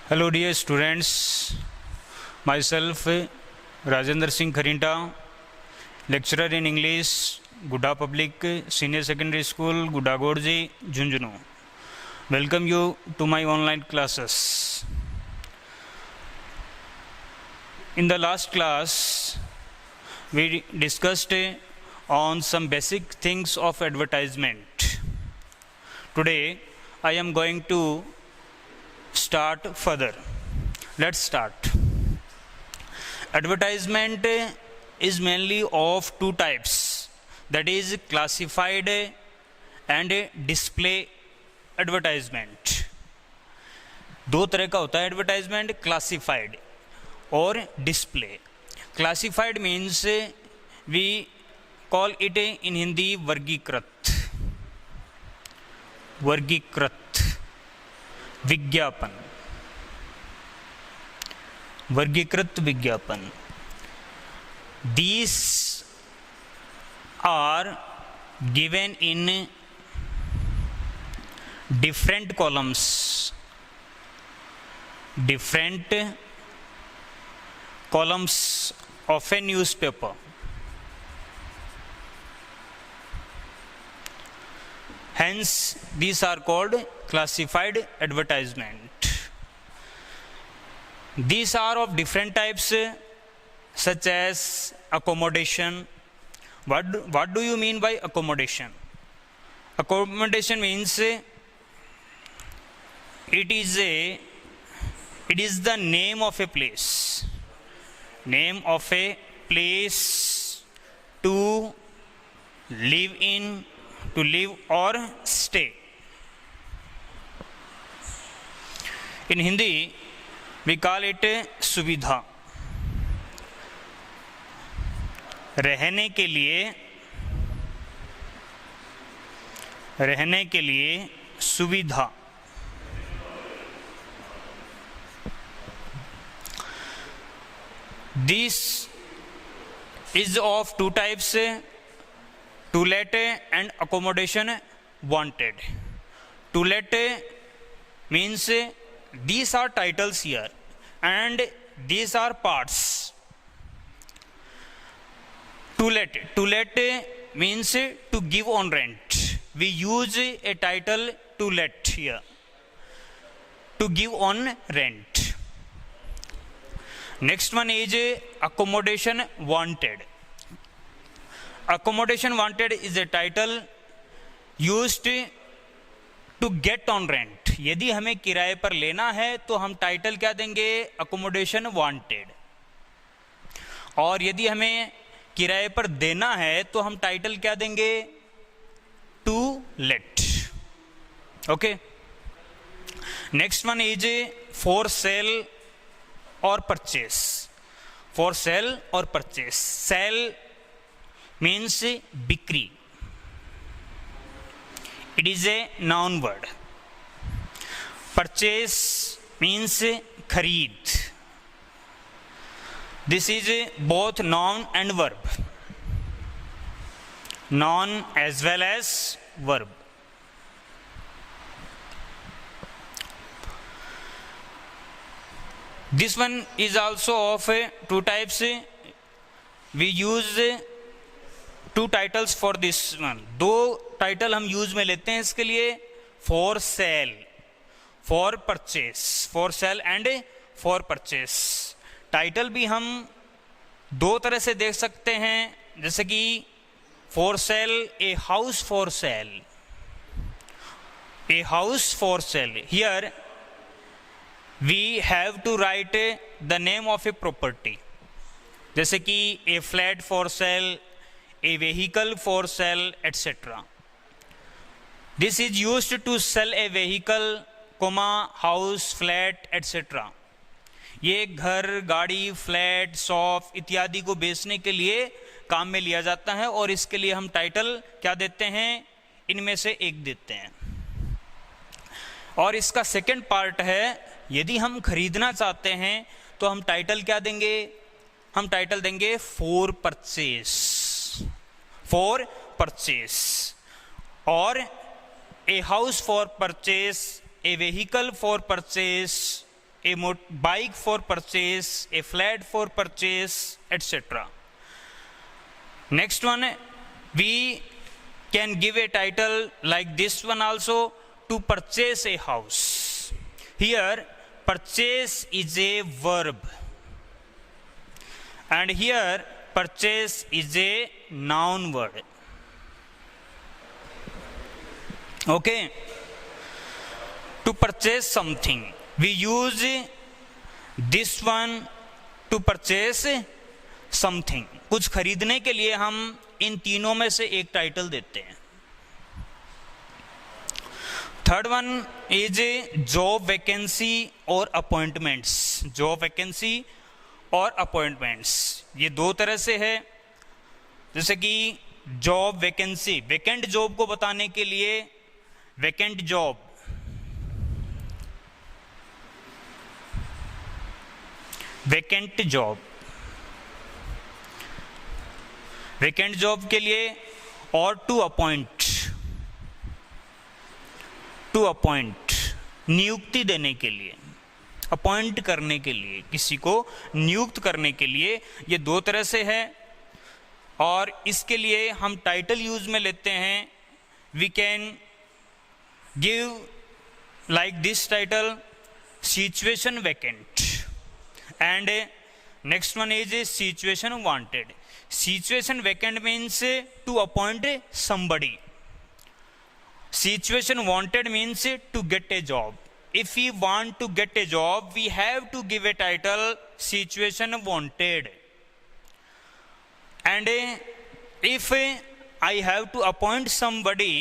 Hello dear students, myself Rajendra Singh Kharinta, lecturer in English, Guda Public Senior Secondary School, Guda Gorji, Junjunu. Welcome you to my online classes. In the last class, we discussed on some basic things of advertisement. Today, I am going to start further. Let's start. Advertisement is mainly of two types, that is classified and display advertisement. दो तरह का होता है advertisement, classified और display. Classified means we call it in Hindi वर्गीकृत, विज्ञापन, वर्गीकृत विज्ञापन. These are given in different columns, of a newspaper. Hence, these are called classified advertisement. These are of different types, such as accommodation. What do you mean by accommodation? Accommodation means it is the name of a place. Name of a place to live in, to live or stay. In Hindi, we call it सुविधा. रहने के लिए सुविधा. This is of two types, to let and accommodation wanted. To let means these are titles here and these are parts. To let means to give on rent. We use a title to let here, to give on rent. Next one is accommodation wanted. Accommodation wanted is a title used to get on rent. यदि हमें किराए पर लेना है तो हम title क्या देंगे? Accommodation wanted. और यदि हमें किराए पर देना है तो हम टाइटल क्या देंगे? To let. Okay. Next one is for sale और परचेस. फॉर सेल और परचेस. सेल मीन्स बिक्री. It is a noun word. Purchase means खरीद. This is both noun and verb. Noun as well as verb. This one is also of two types. We use two titles for this one. दो टाइटल हम use में लेते हैं इसके लिए. For sale, for purchase. For sale and for purchase. Title भी हम दो तरह से देख सकते हैं, जैसे कि for sale, a house for sale. A house for sale. Here we have to write the name of a property, जैसे कि a flat for sale, a vehicle for sale, etc. This is used to sell a vehicle, house, flat, etc. ये घर, गाड़ी, flat, shop इत्यादि को बेचने के लिए काम में लिया जाता है और इसके लिए हम टाइटल क्या देते हैं? इनमें से एक देते हैं. और इसका सेकंड पार्ट है, यदि हम खरीदना चाहते हैं तो हम टाइटल क्या देंगे? हम टाइटल देंगे फॉर परचेस. For purchase. और a house for purchase, a vehicle for purchase, a bike for purchase, a flat for purchase, etc. Next one, we can give a title like this one also, to purchase a house. Here purchase is a verb and here purchase is a noun word. Okay, to purchase something we use this one, to purchase something, कुछ खरीदने के लिए हम इन तीनों में से एक title देते हैं. Third one is job vacancy और अपॉइंटमेंट्स. जॉब वैकेंसी और अपॉइंटमेंट्स ये दो तरह से है. जैसे कि जॉब वैकेंसी, वैकेंट जॉब को बताने के लिए vacant job, vacant job, vacant job के लिए, और टू अपॉइंट, टू अपॉइंट नियुक्ति देने के लिए, अपॉइंट करने के लिए, किसी को नियुक्त करने के लिए, ये दो तरह से है. और इसके लिए हम टाइटल यूज में लेते हैं. We can give like this title, situation vacant, and next one is situation wanted. Situation vacant means to appoint somebody. Situation wanted means to get a job. If we want to get a job, we have to give a title situation wanted. And if I have to appoint somebody,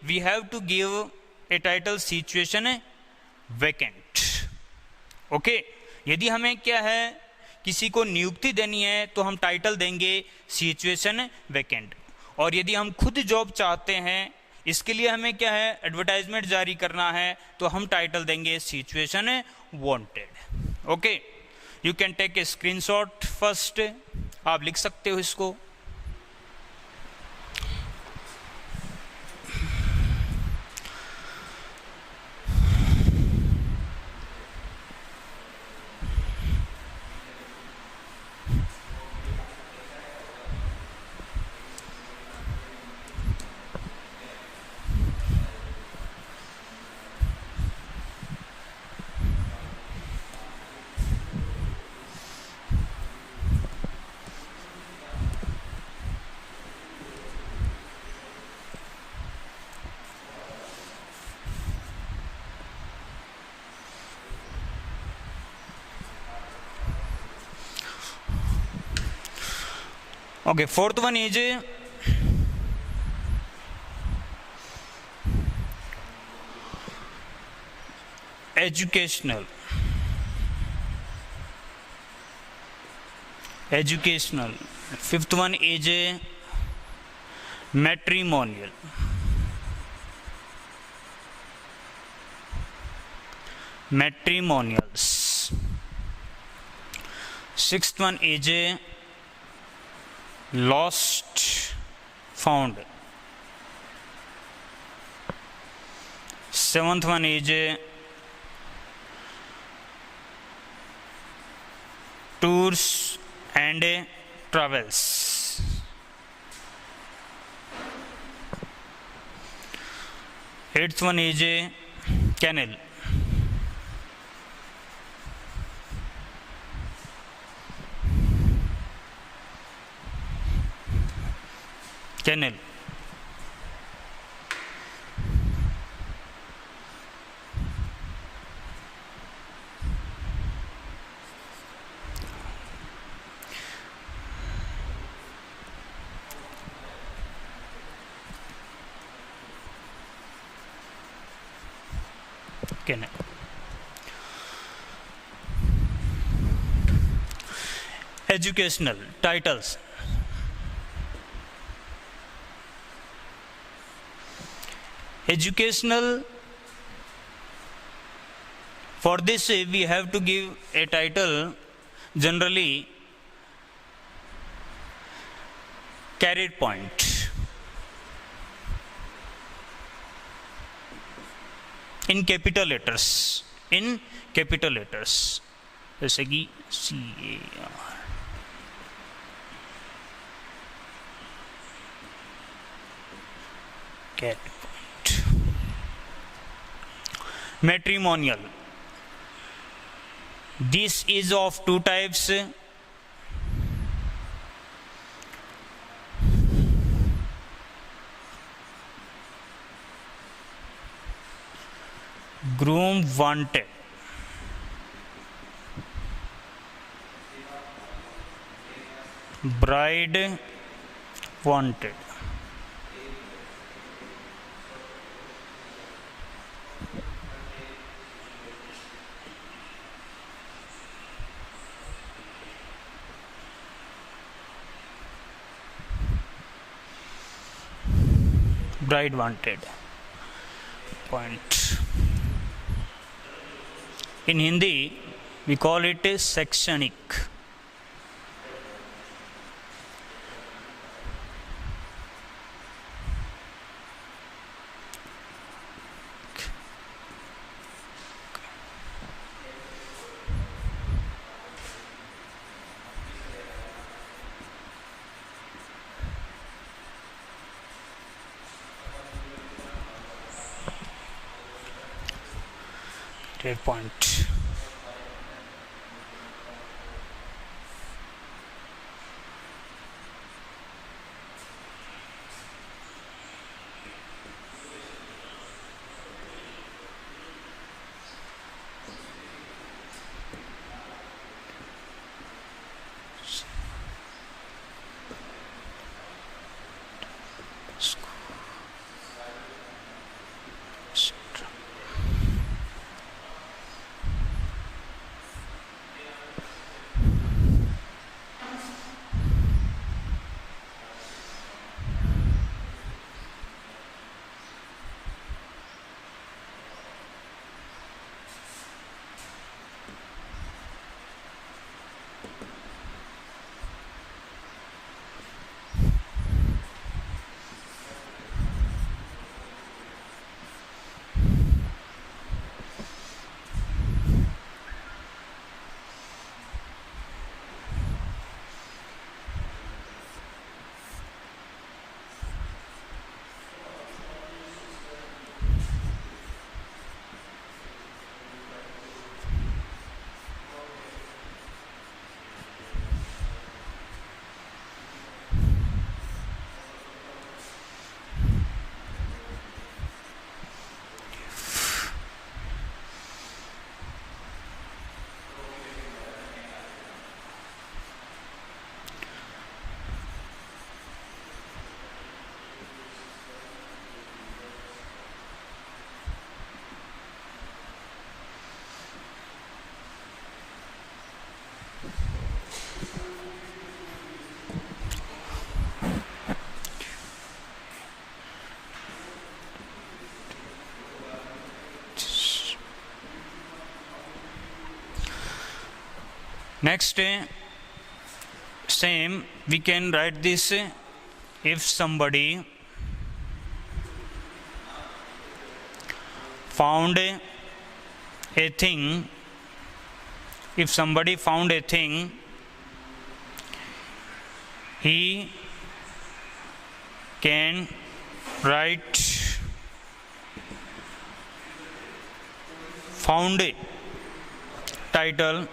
we have to give a title situation vacant. Okay, यदि हमें क्या है, किसी को नियुक्ति देनी है तो हम टाइटल देंगे सिचुएशन वैकेंट. और यदि हम खुद जॉब चाहते हैं, इसके लिए हमें क्या है, एडवर्टाइजमेंट जारी करना है, तो हम टाइटल देंगे situation wanted. Okay, you can take a screenshot first, आप लिख सकते हो इसको. Okay, fourth one is educational. Educational. Fifth one is matrimonial. Matrimonials. Sixth one is lost found. Seventh one is tours and travels. Eighth one is canal. Canal. Canal. Educational titles. Educational, for this we have to give a title, generally career point. In capital letters, in capital letters, जैसे कि CAR. Cat point. Matrimonial. This is of two types. Groom wanted. Bride wanted. Bride wanted. Point. In Hindi, we call it a शैक्षणिक. Great point. Next, same we can write this. If somebody found a thing, if somebody found a thing, he can write found a title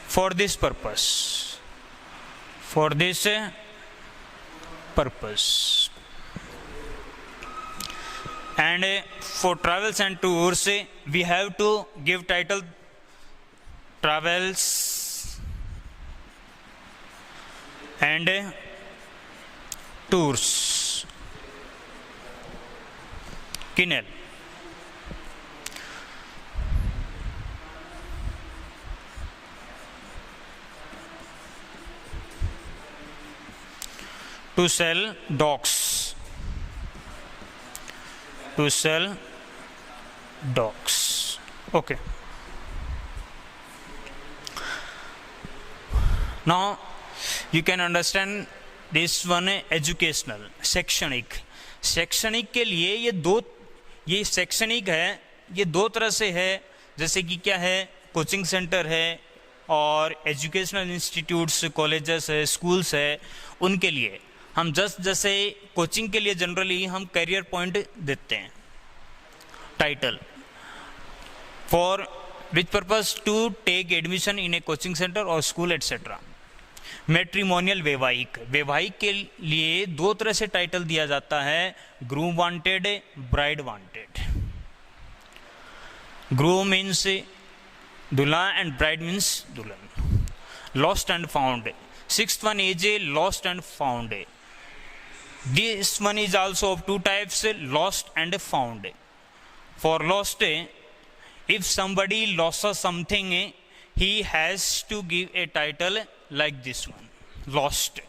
for this purpose. For this purpose. And for travels and tours, we have to give title travels and tours. Kinel. To sell dogs. To sell dogs. Okay. Now you can understand this one educational. शैक्षणिक. शैक्षणिक के लिए ये शैक्षणिक है ये दो तरह से है, जैसे कि क्या है, कोचिंग सेंटर है और एजुकेशनल इंस्टीट्यूट्स, कॉलेजेस है, स्कूल्स है, उनके लिए हम जैसे कोचिंग के लिए जनरली हम करियर पॉइंट देते हैं, title for which purpose to take admission in a coaching centre और स्कूल एटसेट्रा। मैट्रिमोनियल, वैवाहिक के लिए दो तरह से टाइटल दिया जाता है, groom wanted, bride wanted. Groom means दूल्हा एंड ब्राइड मीन्स दुल्हन। Lost and found, sixth one is a lost and found. This one is also of two types, lost and found. For lost, if somebody loses something, he has to give a title like this one, lost.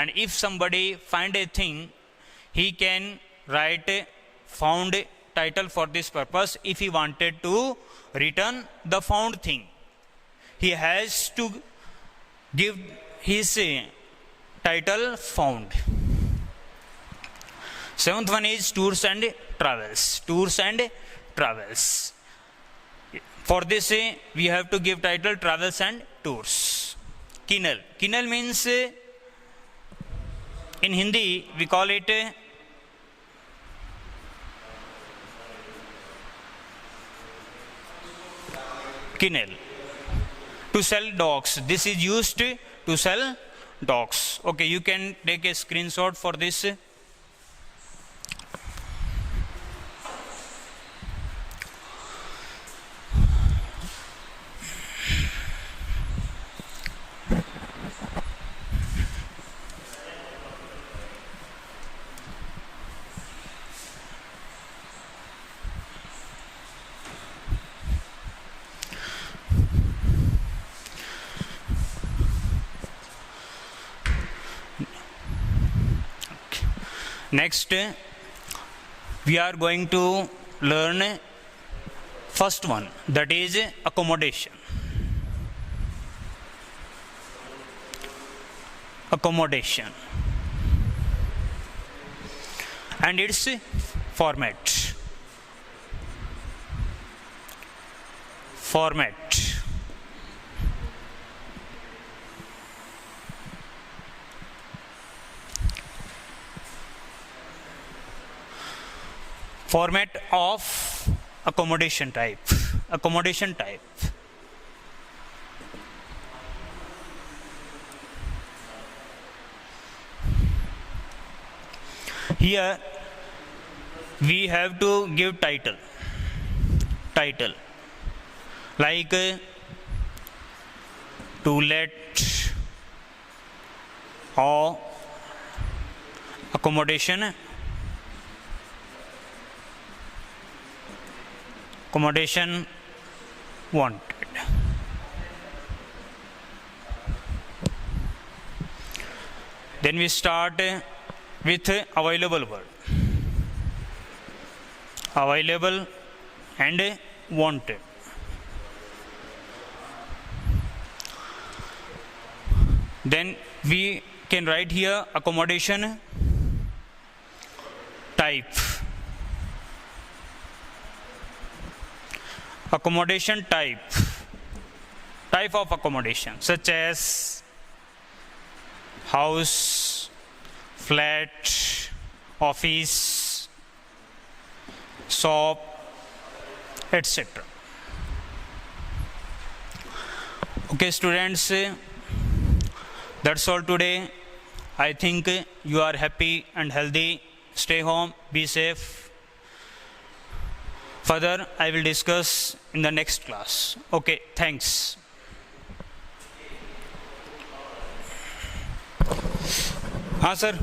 And if somebody find a thing, he can write found title for this purpose. If he wanted to return the found thing, he has to give his title found. Seventh one is tours and travels. Tours and travels. For this we have to give title travels and tours. Kennel. Kennel means, in Hindi we call it kennel. To sell dogs. This is used to sell dogs. Okay, you can take a screenshot for this. Next, we are going to learn first one, that is accommodation. Accommodation and its format. Format of accommodation type. Here we have to give title like to let or accommodation wanted. Then we start with available word. Available and wanted. Then we can write here accommodation type. Accommodation type of accommodation, such as house, flat, office, shop, etc. Okay students, that's all today. I think you are happy and healthy. Stay home, be safe. Further, I will discuss in the next class. Okay, thanks. हाँ sir.